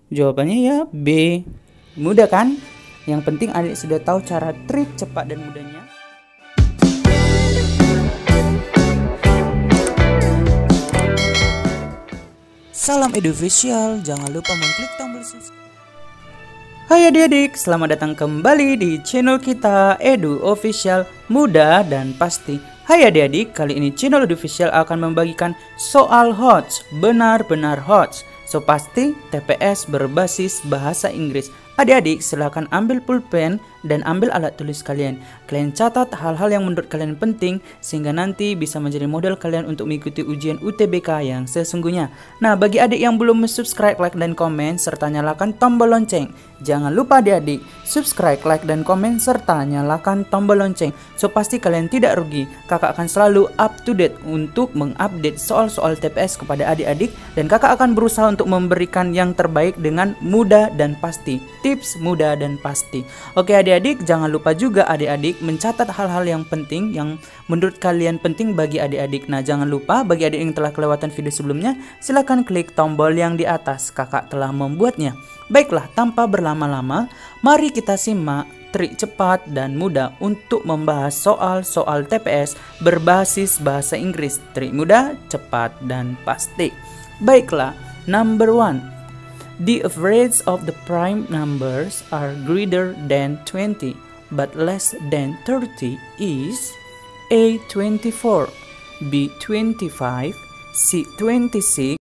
Jawabannya ya B. Mudah kan? Yang penting adik sudah tahu cara trik cepat dan mudahnya. Salam edufisial, jangan lupa mengklik tombol subscribe. Hai adik-adik, selamat datang kembali di channel kita Edu Official, mudah dan pasti. Hai adik-adik, kali ini channel Edu Official akan membagikan soal HOTS, benar-benar HOTS. So pasti TPS berbasis bahasa Inggris. Adik-adik silakan ambil pulpen dan ambil alat tulis kalian. Kalian catat hal-hal yang menurut kalian penting sehingga nanti bisa menjadi modal kalian untuk mengikuti ujian UTBK yang sesungguhnya. Nah, bagi adik yang belum subscribe, like dan komen serta nyalakan tombol lonceng. Jangan lupa adik-adik subscribe, like dan komen serta nyalakan tombol lonceng. So pasti kalian tidak rugi. Kakak akan selalu up to date untuk mengupdate soal-soal TPS kepada adik-adik dan kakak akan berusaha untuk memberikan yang terbaik dengan mudah dan pasti. Tips mudah dan pasti. Oke adik-adik, jangan lupa juga adik-adik mencatat hal-hal yang penting yang menurut kalian penting bagi adik-adik. Nah, jangan lupa bagi adik yang telah kelewatan video sebelumnya, silahkan klik tombol yang di atas. Kakak telah membuatnya. Baiklah, tanpa berlama-lama, mari kita simak trik cepat dan mudah untuk membahas soal-soal TPS berbasis bahasa Inggris. Trik mudah, cepat, dan pasti. Baiklah, number 1. The average of the prime numbers are greater than 20 but less than 30 is A. 24, B. 25, C. 26,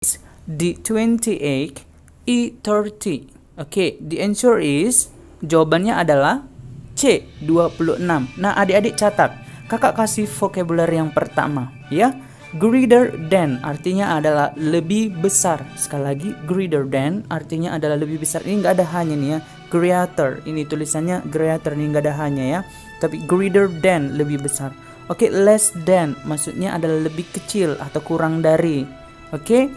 D. 28, E. 30. Okay, the answer is, jawabannya adalah C. 26. Nah adik-adik catat, kakak kasih vocabulary yang pertama ya. Greater than artinya adalah lebih besar. Sekali lagi, greater than artinya adalah lebih besar. Ini nggak ada hanya nih ya. Greater, ini tulisannya greater, ini nggak ada hanya ya. Tapi greater than lebih besar. Oke, less than maksudnya adalah lebih kecil atau kurang dari. Oke,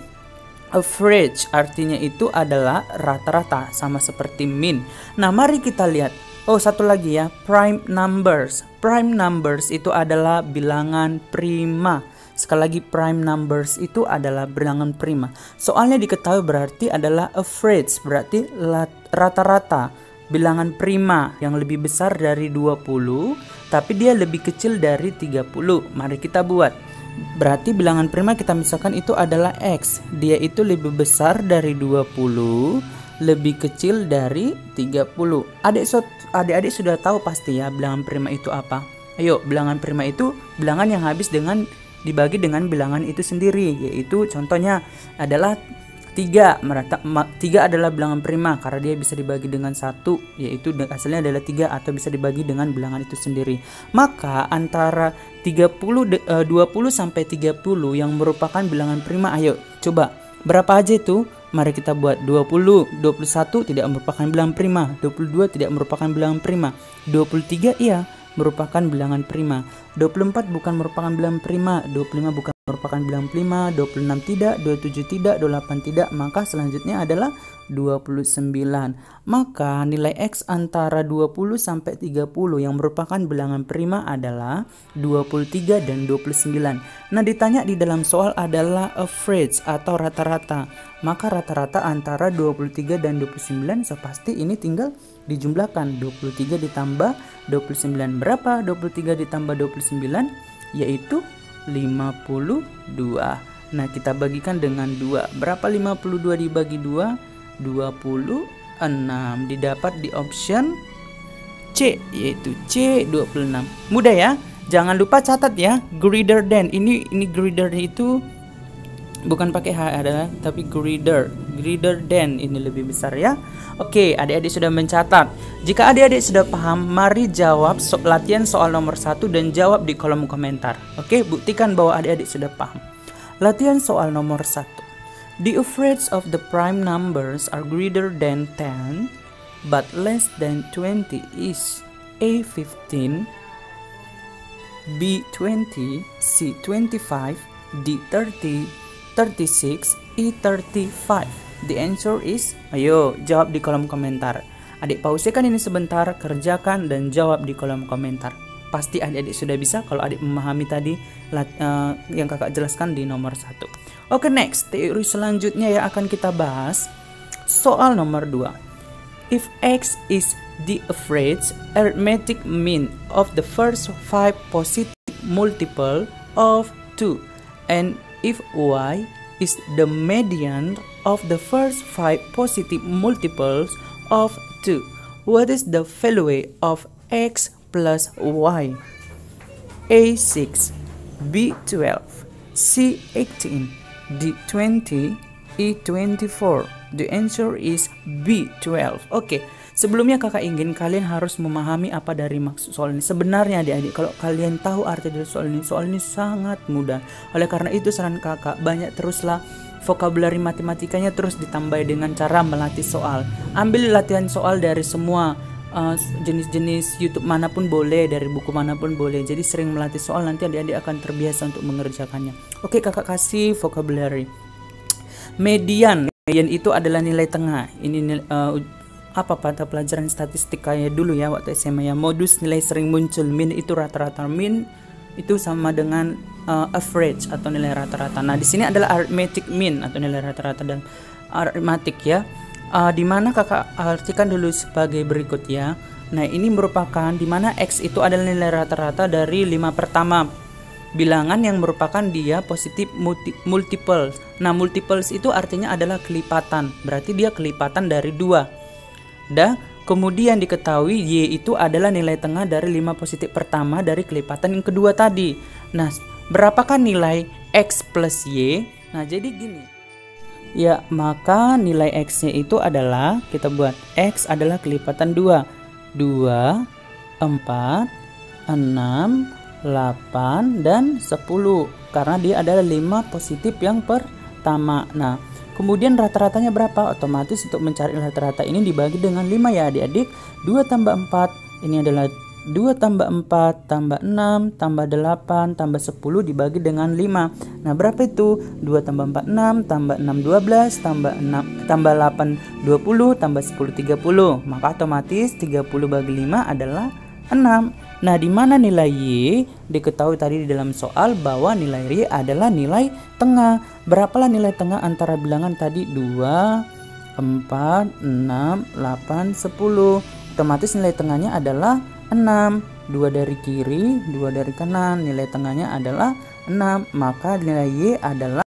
average artinya itu adalah rata-rata, sama seperti mean. Nah, mari kita lihat. Oh, satu lagi ya, prime numbers. Prime numbers itu adalah bilangan prima. Sekali lagi, prime numbers itu adalah bilangan prima. Soalnya diketahui berarti adalah average, berarti rata-rata bilangan prima yang lebih besar dari 20, tapi dia lebih kecil dari 30. Mari kita buat. Berarti bilangan prima kita misalkan itu adalah X. Dia itu lebih besar dari 20, lebih kecil dari 30. Adik-adik sudah tahu pasti ya bilangan prima itu apa. Ayo, bilangan prima itu bilangan yang habis dengan dibagi dengan bilangan itu sendiri, yaitu contohnya adalah 3. 3 adalah bilangan prima karena dia bisa dibagi dengan 1, yaitu hasilnya adalah 3 atau bisa dibagi dengan bilangan itu sendiri. Maka antara 20 sampai 30 yang merupakan bilangan prima, ayo coba berapa aja itu? Mari kita buat. 20, 21 tidak merupakan bilangan prima, 22 tidak merupakan bilangan prima, 23 iya merupakan bilangan prima, 24 bukan merupakan bilangan prima, 25 bukan merupakan bilangan prima, 26 tidak, 27 tidak, 28 tidak, maka selanjutnya adalah 29. Maka nilai X antara 20 sampai 30 yang merupakan bilangan prima adalah 23 dan 29. Nah, ditanya di dalam soal adalah average atau rata-rata. Maka rata-rata antara 23 dan 29, so pasti ini tinggal dijumlahkan. 23 ditambah 29 berapa? 23 ditambah 29 yaitu 52. Nah, kita bagikan dengan 2. Berapa 52 dibagi 2? 26. Didapat di option C, yaitu C 26. Mudah ya? Jangan lupa catat ya, greater than. Ini greater itu bukan pakai H adalah, tapi greater than ini lebih besar ya. Oke, adik-adik sudah mencatat. Jika adik-adik sudah paham, mari jawab latihan soal nomor 1 dan jawab di kolom komentar. Oke, buktikan bahwa adik-adik sudah paham. Latihan soal nomor 1. The average of the prime numbers are greater than 10 but less than 20 is A. 15, B. 20, C. 25, D. 30, 36, E. 35. The answer is, ayo jawab di kolom komentar. Adik pausekan ini sebentar, kerjakan dan jawab di kolom komentar. Pasti adik-adik sudah bisa kalau adik memahami tadi yang kakak jelaskan di nomor 1. Oke, next, teori selanjutnya yang akan kita bahas Soal nomor 2. If X is the average arithmetic mean of the first 5 positive multiple of 2, and if Y is the median of the first 5 positive multiples of 2, what is the value of X plus Y? A 6, B 12, C 18, D 20, E 24. The answer is B 12. Oke, sebelumnya kakak ingin kalian harus memahami apa dari maksud soal ini. Sebenarnya adik-adik, kalau kalian tahu arti dari soal ini sangat mudah. Oleh karena itu saran kakak, banyak teruslah vocabulary matematikanya, terus ditambah dengan cara melatih soal. Ambil latihan soal dari semua jenis-jenis YouTube manapun boleh, dari buku manapun boleh. Jadi sering melatih soal, nanti adik-adik akan terbiasa untuk mengerjakannya. Oke, kakak kasih vocabulary. Median itu adalah nilai tengah. Ini pada pelajaran statistik kayak dulu ya waktu SMA ya. Modus nilai sering muncul. Min itu rata-rata. Min itu sama dengan average atau nilai rata-rata. Nah, di sini adalah arithmetic mean atau nilai rata-rata dan arithmetic ya. Di mana kakak artikan dulu sebagai berikut ya. Nah, ini merupakan di mana X itu adalah nilai rata-rata dari 5 pertama bilangan yang merupakan dia positif multiples. Nah, multiples itu artinya adalah kelipatan. Berarti dia kelipatan dari 2. Kemudian diketahui Y itu adalah nilai tengah dari 5 positif pertama dari kelipatan yang kedua tadi. Nah, berapakah nilai X plus Y? Nah, jadi gini. Ya, maka nilai X-nya itu adalah, kita buat X adalah kelipatan 2. 2, 4, 6, 8, dan 10. Karena dia adalah 5 positif yang pertama. Nah, kemudian rata-ratanya berapa? Otomatis untuk mencari rata-rata ini dibagi dengan 5 ya adik-adik. 2 tambah 4, ini adalah 2 tambah 4 tambah 6 tambah 8 tambah 10 dibagi dengan 5. Nah, berapa itu? 2 tambah 4 6 tambah 6 12 tambah 6 tambah 8 20 tambah 10 30. Maka otomatis 30 bagi 5 adalah 6. Nah, di mana nilai Y? Diketahui tadi di dalam soal bahwa nilai Y adalah nilai tengah. Berapalah nilai tengah antara bilangan tadi? 2, 4, 6, 8, 10. Otomatis nilai tengahnya adalah 6. 2 dari kiri, 2 dari kanan. Nilai tengahnya adalah 6. Maka nilai Y adalah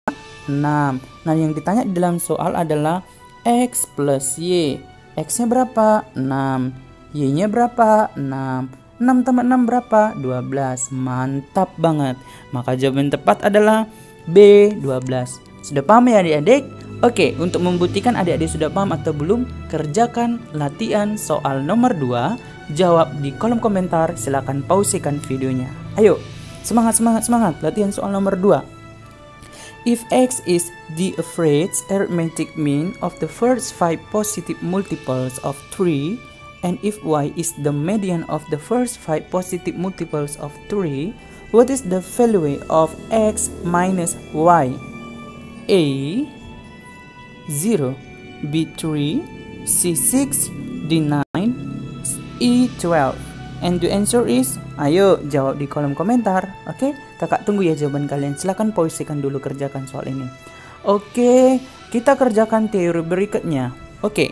6. Nah, yang ditanya di dalam soal adalah X plus Y. X-nya berapa? 6. Y-nya berapa? 6. 6 tambah 6 berapa? 12. Mantap banget. Maka jawaban tepat adalah B, 12. Sudah paham ya adik-adik? Oke, untuk membuktikan adik-adik sudah paham atau belum, kerjakan latihan soal nomor 2. Jawab di kolom komentar, silakan pausekan videonya. Ayo, semangat. Latihan soal nomor 2. If X is the average arithmetic mean of the first 5 positive multiples of 3, and if Y is the median of the first 5 positive multiples of 3, what is the value of X minus Y? A 0, B 3, C 6, D 9, E 12. And the answer is, ayo jawab di kolom komentar. Oke, kakak tunggu ya jawaban kalian. Silahkan pausekan dulu, kerjakan soal ini. Oke, kita kerjakan teori berikutnya. Oke,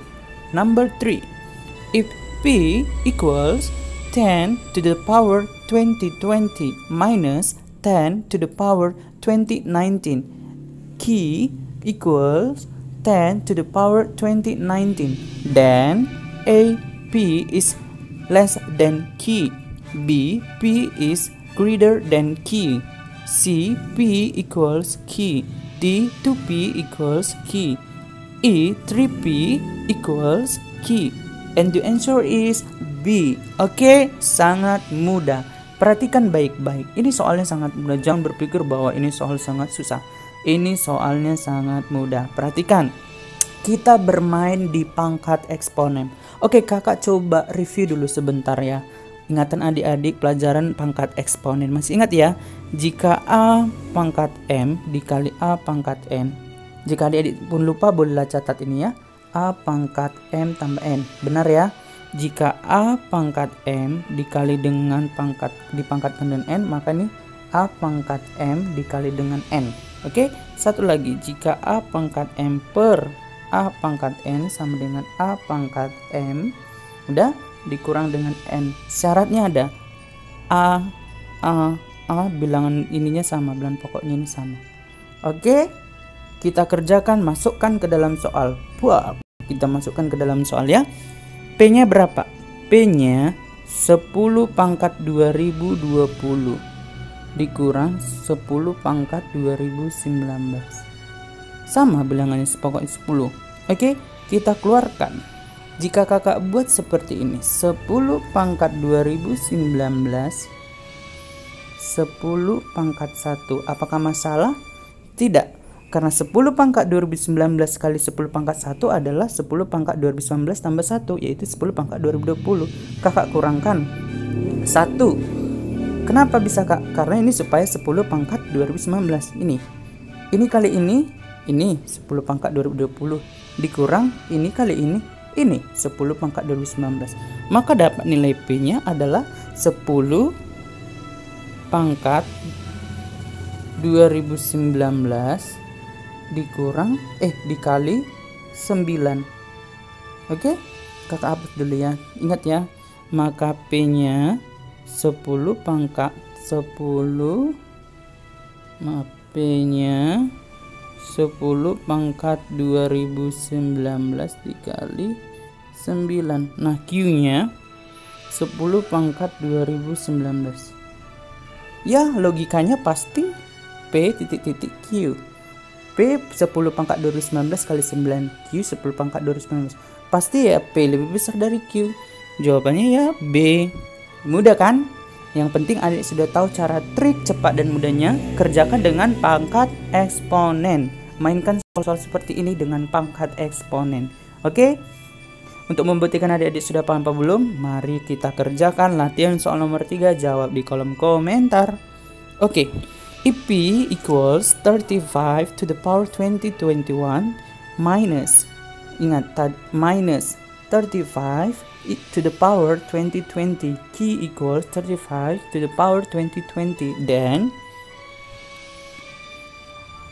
number 3. If P equals 10 to the power 2020 minus 10 to the power 2019, Q equals 10 to the power 2019, then A P is less than Q, B P is greater than Q, C P equals Q, D 2P equals Q, E 3P equals Q, and the answer is B. Oke, sangat mudah. Perhatikan baik-baik. Ini soalnya sangat mudah. Jangan berpikir bahwa ini soal sangat susah. Ini soalnya sangat mudah. Perhatikan. Kita bermain di pangkat eksponen. Oke, kakak coba review dulu sebentar ya. Ingatan adik-adik pelajaran pangkat eksponen. Masih ingat ya? Jika A pangkat M dikali A pangkat N. Jika adik-adik pun lupa, bolehlah catat ini ya. A pangkat M tambah N. Benar ya? Jika A pangkat M dikali dengan dipangkatkan dengan N, maka ini A pangkat M dikali dengan N. Oke? Satu lagi, jika A pangkat M per A pangkat N sama dengan A pangkat M. Udah, dikurang dengan N. Syaratnya ada A bilangan ininya sama, bilangan pokoknya ini sama. Oke, kita kerjakan, masukkan ke dalam soal. Wah, kita masukkan ke dalam soal ya. P-nya berapa? P-nya 10 pangkat 2020 dikurang 10 pangkat 2019. Sama bilangannya, pokoknya 10. Oke, kita keluarkan. Jika kakak buat seperti ini, 10 pangkat 2019, 10 pangkat 1. Apakah masalah? Tidak. Karena 10 pangkat 2019 kali 10 pangkat 1 adalah 10 pangkat 2019 tambah 1, yaitu 10 pangkat 2020. Kakak kurangkan 1. Kenapa bisa kak? Karena ini supaya 10 pangkat 2019. Ini kali ini 10 pangkat 2020 dikurang ini kali ini 10 pangkat 2019. Maka dapat nilai P-nya adalah 10 pangkat 2019 dikali 9. Oke, kakak hapus dulu ya. Ingat ya, maka P-nya 10 pangkat 10, maaf, P-nya 10 pangkat 2019 dikali 9. Nah, Q-nya 10 pangkat 2019. Ya, logikanya pasti P titik Q. P 10 pangkat 2019 kali 9, Q 10 pangkat 2019. Pasti ya P lebih besar dari Q. Jawabannya ya B. Mudah kan? Yang penting adik sudah tahu cara trik cepat dan mudahnya. Kerjakan dengan pangkat eksponen. Mainkan soal-soal seperti ini dengan pangkat eksponen. Oke? Untuk membuktikan adik-adik sudah paham apa belum? Mari kita kerjakan latihan soal nomor 3. Jawab di kolom komentar. Oke. If P equals 35 to the power 2021 minus, ingat minus 35 to the power 2020, Q equals 35 to the power 2020, then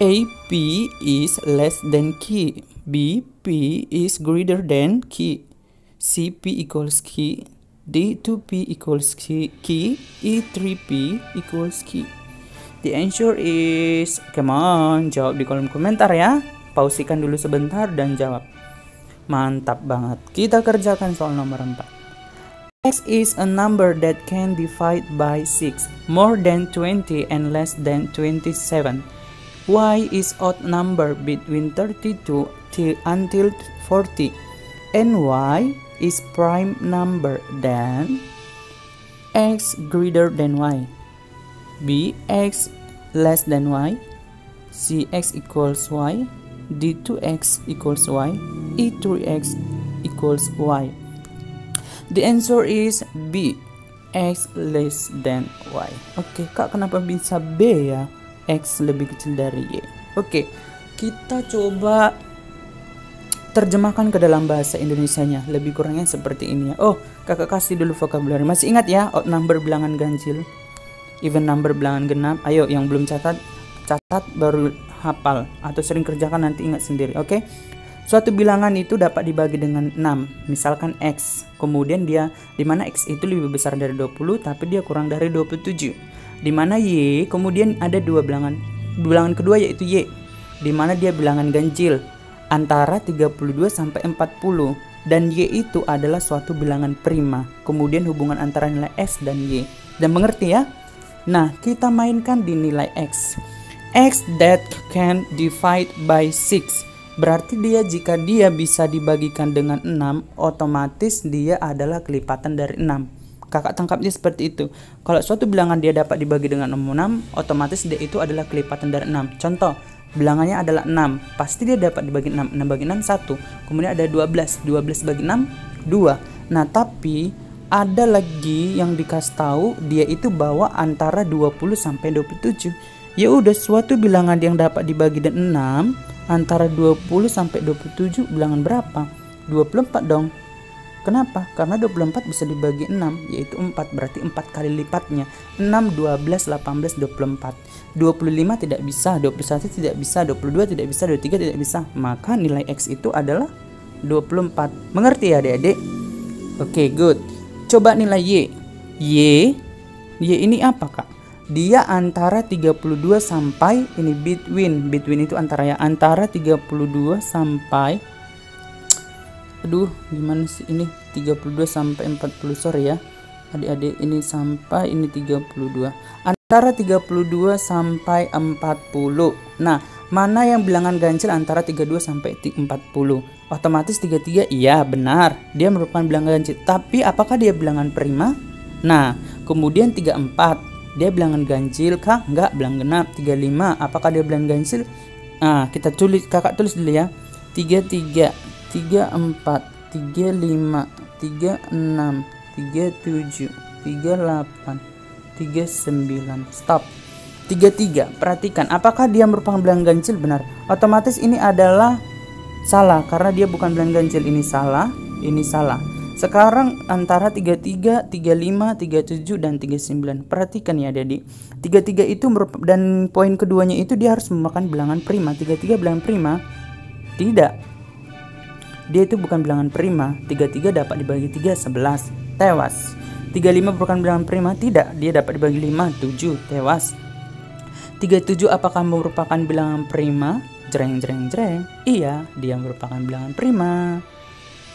AP is less than Q, BP is greater than Q, CP equals Q, D2P equals Q, E3P equals Q. The answer is, come on, jawab di kolom komentar ya. Pausikan dulu sebentar dan jawab. Mantap banget. Kita kerjakan soal nomor 4. X is a number that can divide by 6, more than 20 and less than 27. Y is odd number between 32 until 40. And Y is prime number, then X greater than Y. B, X less than Y, C, X equals Y, D, 2X equals Y, E, 3X equals Y. The answer is B, X less than Y. Oke, kak kenapa bisa B ya? X lebih kecil dari Y. Oke, kita coba terjemahkan ke dalam bahasa Indonesianya. Lebih kurangnya seperti ini ya. Oh, kakak kasih dulu vocabulary. Masih ingat ya, odd number bilangan ganjil, even number bilangan genap. Ayo yang belum catat baru hafal, atau sering kerjakan nanti ingat sendiri. Oke. Suatu bilangan itu dapat dibagi dengan 6. Misalkan X. Kemudian dia dimana X itu lebih besar dari 20 tapi dia kurang dari 27. Dimana Y kemudian ada dua bilangan. Bilangan kedua yaitu Y. Dimana dia bilangan ganjil antara 32 sampai 40 dan Y itu adalah suatu bilangan prima. Kemudian hubungan antara nilai X dan Y. Dan mengerti ya? Nah, kita mainkan di nilai X. X that can divide by 6. Berarti dia jika dia bisa dibagikan dengan 6, otomatis dia adalah kelipatan dari 6. Kakak tangkapnya seperti itu. Kalau suatu bilangan dia dapat dibagi dengan 6, otomatis dia itu adalah kelipatan dari 6. Contoh, bilangannya adalah 6. Pasti dia dapat dibagi 6. 6 bagi 6, 1. Kemudian ada 12. 12 bagi 6, 2. Nah, tapi ada lagi yang dikasih tahu dia itu bawa antara 20 sampai 27. Ya udah, suatu bilangan yang dapat dibagi dengan 6 antara 20 sampai 27 bilangan berapa? 24 dong. Kenapa? Karena 24 bisa dibagi 6, yaitu 4, berarti 4 kali lipatnya. 6, 12, 18, 24. 25 tidak bisa, 21 tidak bisa, 22 tidak bisa, 23 tidak bisa. Maka nilai X itu adalah 24. Mengerti ya adik-adik? Oke, good. Coba nilai Y. Y ini apa, Kak? Dia antara 32 sampai, ini between itu antara 32 sampai, gimana sih ini, 32 sampai 40, sorry ya adik-adik, ini sampai ini 32, antara 32 sampai 40. Nah, mana yang bilangan ganjil antara 32 sampai 40? Otomatis 33, iya benar, dia merupakan bilangan ganjil. Tapi apakah dia bilangan prima? Nah, kemudian 34, dia bilangan ganjil kah? Enggak, bilangan genap. 35, apakah dia bilangan ganjil? Nah, kakak tulis dulu ya. 33, 34, 35, 36, 37, 38, 39. Stop. 33. Perhatikan, apakah dia merupakan bilangan ganjil? Benar. Otomatis ini adalah salah karena dia bukan bilangan ganjil. Ini salah, ini salah. Sekarang antara 33, 35, 37 dan 39. Perhatikan ya Adik. 33 itu dan poin keduanya itu dia harus memakan bilangan prima. 33 bilangan prima? Tidak. Dia itu bukan bilangan prima. 33 dapat dibagi 3, 11. Tewas. 35 bukan bilangan prima? Tidak. Dia dapat dibagi 5, 7. Tewas. 37 apakah merupakan bilangan prima? Jreng. Iya, dia merupakan bilangan prima.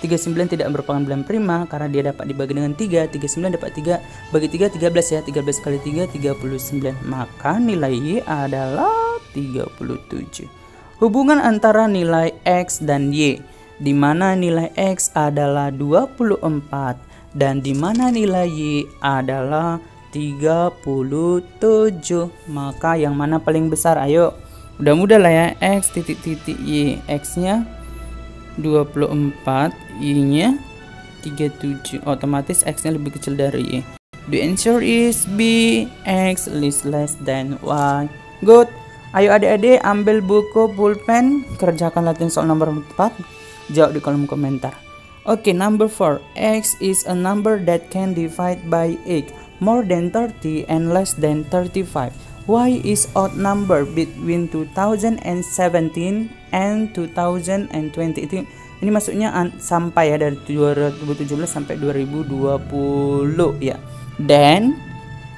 39 tidak merupakan bilangan prima karena dia dapat dibagi dengan 3. 39 dapat 3 bagi 3, 13 ya. 13 kali 3, 39. Maka nilai Y adalah 37. Hubungan antara nilai X dan Y, di mana nilai X adalah 24 dan di mana nilai Y adalah 37. Maka yang mana paling besar? Ayo, udah mudah lah ya. X titik Y, X nya 24, Y nya 37. Otomatis X nya lebih kecil dari Y. The answer is B, X is less than Y. Good. Ayo adik-adik ambil buku pulpen, kerjakan latihan soal nomor 4. Jawab di kolom komentar. Okay, number 4. X is a number that can divide by 8, more than 30 and less than 35. Y is odd number between 2017 and 2020. Ini maksudnya sampai ya, dari 2017 sampai 2020 ya. Then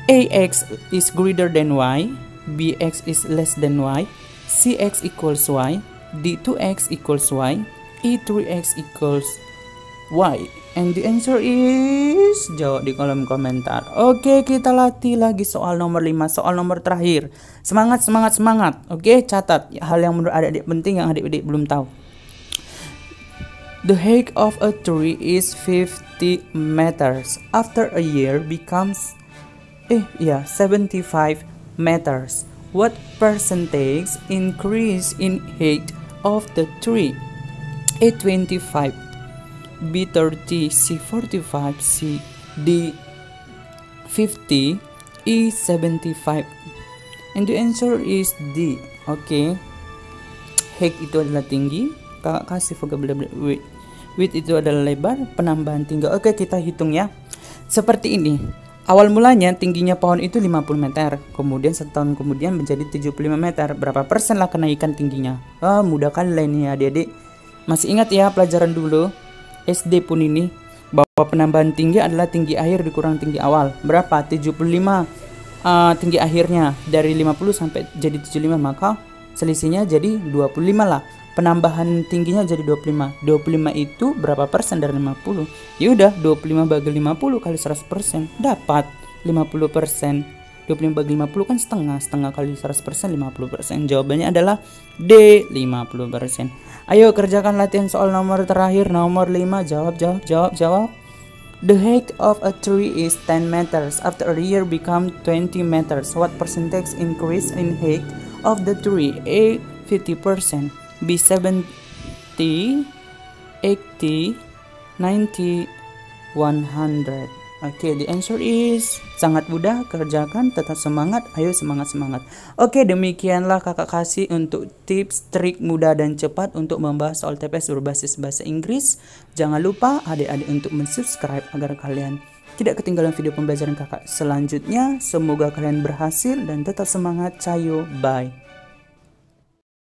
AX is greater than Y, BX is less than Y, CX equals Y, D2X equals Y, E3X equals Y. And the answer is, jawab di kolom komentar. Oke, kita latih lagi soal nomor 5, soal nomor terakhir. Semangat. Oke, catat hal yang menurut adik-adik penting yang adik-adik belum tahu. The height of a tree is 50 meters. After a year becomes 75 meters. What percentage increase in height of the tree? A 25, B 30, C 45, C D 50, E 75. And the answer is D. Oke. Height itu adalah tinggi. Kakak kasih vocabulary. Width itu adalah lebar, penambahan tinggi. Oke, kita hitung ya. Seperti ini. Awal mulanya tingginya pohon itu 50 meter. Kemudian setahun kemudian menjadi 75 meter. Berapa persen lah kenaikan tingginya? Mudah kali lah ini adik-adik. Masih ingat ya pelajaran dulu SD pun ini, bahwa penambahan tinggi adalah tinggi akhir dikurang tinggi awal. Berapa? 75 tinggi akhirnya dari 50 sampai jadi 75, maka selisihnya jadi 25 lah. Penambahan tingginya jadi 25. 25 itu berapa persen dari 50? Ya udah, 25 bagi 50 kali 100% dapat 50%. 25 bagi 50 kan setengah kali 100% 50%. Jawabannya adalah D, 50%. Ayo kerjakan latihan soal nomor terakhir, nomor 5. Jawab. The height of a tree is 10 meters. After a year become 20 meters. What percentage increase in height of the tree? A, 50%, B, 70, 80, 90, 100. Oke, the answer is sangat mudah, kerjakan, tetap semangat, ayo semangat-semangat. Oke, demikianlah kakak kasih untuk tips, trik mudah dan cepat untuk membahas soal TPS berbasis bahasa Inggris. Jangan lupa adik-adik untuk mensubscribe agar kalian tidak ketinggalan video pembelajaran kakak selanjutnya. Semoga kalian berhasil dan tetap semangat. Cayo, bye.